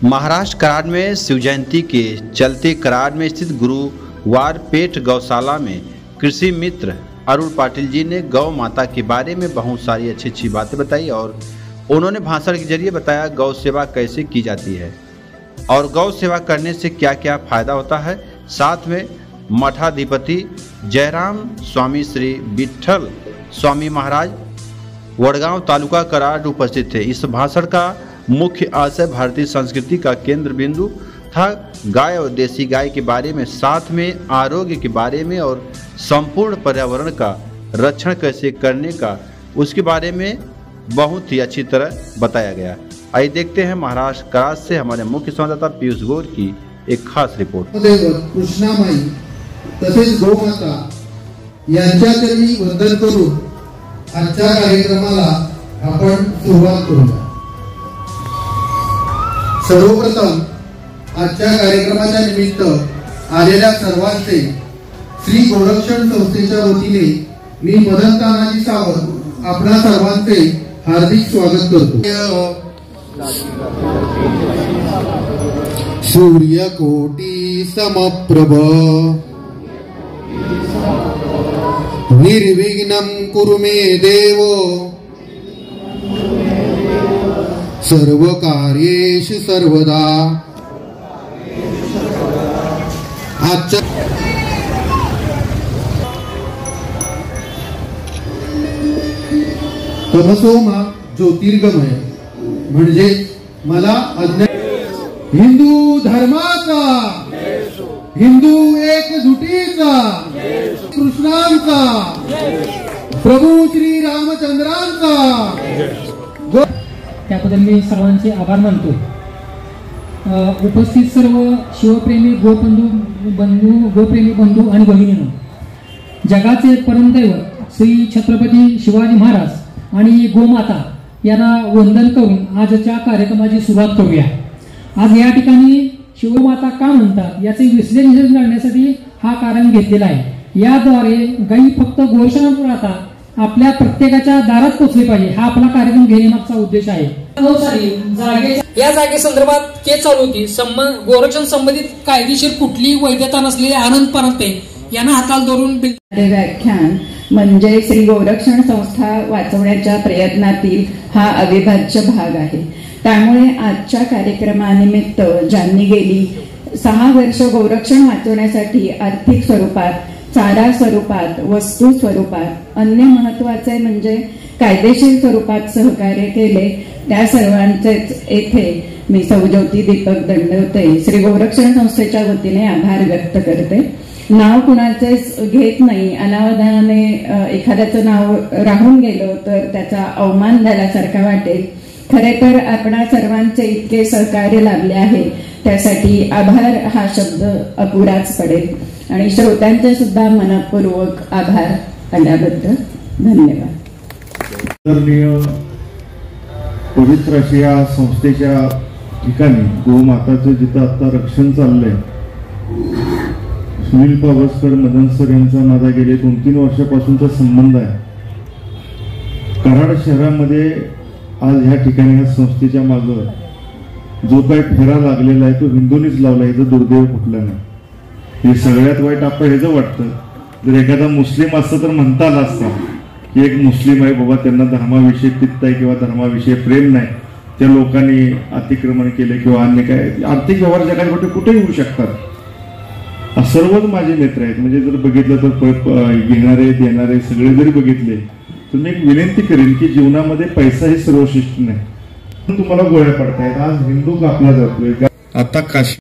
महाराष्ट्र कराड़ में शिव जयंती के चलते कराड़ में स्थित गुरुवारपेट गौशाला में कृषि मित्र अरुण पाटिल जी ने गौ माता के बारे में बहुत सारी अच्छी बातें बताई और उन्होंने भाषण के जरिए बताया गौ सेवा कैसे की जाती है और गौ सेवा करने से क्या क्या फायदा होता है। साथ में मठाधिपति जयराम स्वामी श्री विठल स्वामी महाराज वडगांव तालुका कराड़ उपस्थित थे। इस भाषण का मुख्य आशय भारतीय संस्कृति का केंद्र बिंदु था। गाय और देसी गाय के बारे में, साथ में आरोग्य के बारे में और संपूर्ण पर्यावरण का रक्षण कैसे करने का उसके बारे में बहुत ही अच्छी तरह बताया गया। आइए देखते हैं महाराष्ट्र कराड़ से हमारे मुख्य संवाददाता पीयूष गौर की एक खास रिपोर्ट। कृष्णामाई तसेच गोमाता यांच्या चरणी वंदन करून आजच्या कार्यक्रमाला आपण सुरुवात करूया। सर्वप्रथम आजच्या कार्यक्रमाच्या निमित्त आलेल्या सर्वांचे श्री गोरक्षण संस्थेच्या वतीने मी मदन तानाजी सावंत आपणा सर्वांचे हार्दिक स्वागत करतो। सूर्यकोटी समप्रभ निर्विघ्नं कुरु मे देव सर्व कार्येषु सर्वदा। आजच्या तमसोमा ज्योतिर्गमय म्हणजे मला हिंदू धर्माचा, हिंदू एकजुटीचा, कृष्णांचा, प्रभू श्री रामचंद्रांचा त्याबद्दल मी सर्वांचे आभार मानतो। उपस्थित सर्व शिवप्रेमी गोप्रेमी बंधू आणि भगिनींनो, जगाचे परमदैवत श्री छत्रपती शिवाजी महाराज आणि गोमाता यांना वंदन करून आजच्या कार्यक्रमाची सुरुवात करूया। आज या ठिकाणी शिवमाता का म्हणतात याचे विश्लेषण करण्यासाठी हा कार्यक्रम घेतलेला आहे। याद्वारे गायी फक्त गोरक्षणात राहता आपल्या प्रत्येकाच्या दारात पोहोचले पाहिजे, हा आपला कार्यक्रम घेण्यामागचा उद्देश आहे। या जागे संदर्भात केस चालू होती। गोरक्षण संबंधित कायदेशीर कुठली वैधता नसलेले आनंद परते यांना हाताला धरून व्याख्यान म्हणजे श्री गोरक्षण संस्था वाचवण्याच्या प्रयत्नातील हा अविभाज्य भाग आहे। त्यामुळे आजच्या कार्यक्रमानिमित्त ज्यांनी गेली 6 वर्ष गोरक्षण वाचवण्यासाठी आर्थिक स्वरूपात, चारा स्वरूपात, वस्तू स्वरूपात, अन्य महत्वाचे म्हणजे कायदेशीर स्वरूपात सहकार्य केले, त्या सर्वांचेच येथे मी सौज्योती दीपक दंडवते श्री गोरक्षण संस्थेच्या वतीने आभार व्यक्त करते। नाव कुणाचेच घेत नाही। अनावधानाने एखाद्याचं नाव राहून गेलं तर त्याचा अवमान झाल्यासारखा वाटेल। खरे तर आपणा सर्वांचे इतके सहकार्य लाभले आहे त्यासाठी आभार हा शब्द अपुराच पडेल आणि श्रोत्यांचे सुद्धा मनपूर्वक आभार करण्याबद्दल धन्यवाद। पवित्र अशा या संस्थेच्या ठिकाणी गोमाताचं जिथं आता रक्षण चाललंय, सुनील पावसकर मदन सर यांचा माझा गेले 2-3 वर्षापासूनचा संबंध आहे। कराड शहरामध्ये आज ह्या ठिकाणी या संस्थेच्या मागं जो काही फेरा लागलेला आहे तो हिंदूंनीच लावला, याचं दुर्दैव कुठलं नाही। हे सगळ्यात वाईट आपण ह्याचं वाटतं, जर एखादा मुस्लिम असतं तर म्हणता आला असता की एक मुस्लिम आहे बाबा, त्यांना धर्माविषयी पित्त आहे किंवा धर्माविषयी प्रेम नाही, त्या लोकांनी अतिक्रमण केले किंवा अन्य काय आर्थिक व्यवहार जगात कुठे येऊ शकतात। सर्वच माझे मित्र आहेत, म्हणजे जर बघितलं तर घेणारे देणारे सगळे जरी बघितले तर मी एक विनंती करेन की जीवनामध्ये पैसा हे सर्वश्रेष्ठ नाही। तुम्हाला गोळ्या पडतायत, आज हिंदू कापला जातोय, आता काश्मीर